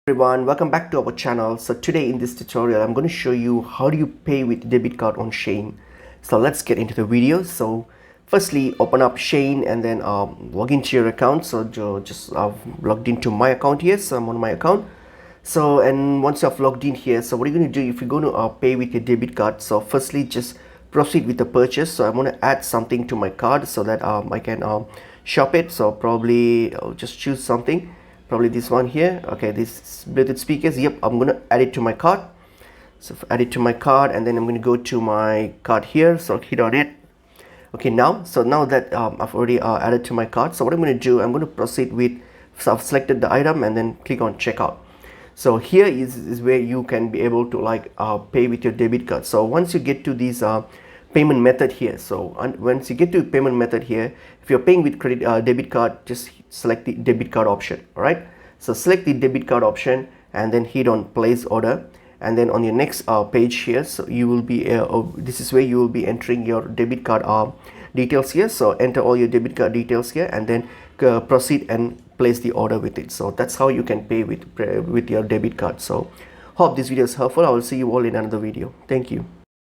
Everyone, welcome back to our channel. So today in this tutorial I'm going to show you how do you pay with debit card on Shein. So let's get into the video. So firstly, open up Shein and then log into your account. So just logged into my account here, so I'm on my account. So and once you have logged in here, so what are you going to do if you're going to pay with your debit card? So firstly, just proceed with the purchase. So I'm going to add something to my card so that I can shop it. So probably I'll just choose something, probably this one here. Okay, this Bluetooth speakers. Yep, I'm going to add it to my card. So add it to my card, and then I'm going to go to my card here. So hit on it. Okay, now that I've already added to my card, so what I'm going to do, I'm going to proceed with, so I've selected the item and then click on checkout. So here is where you can be able to pay with your debit card. So once you get to these payment method here, so once you get to payment method here, if you're paying with debit card, just select the debit card option. All right, so select the debit card option and then hit on place order, and then on your next page here, so you will be this is where you will be entering your debit card details here. So enter all your debit card details here and then proceed and place the order with it. So that's how you can pay with your debit card. So hope this video is helpful. I will see you all in another video. Thank you.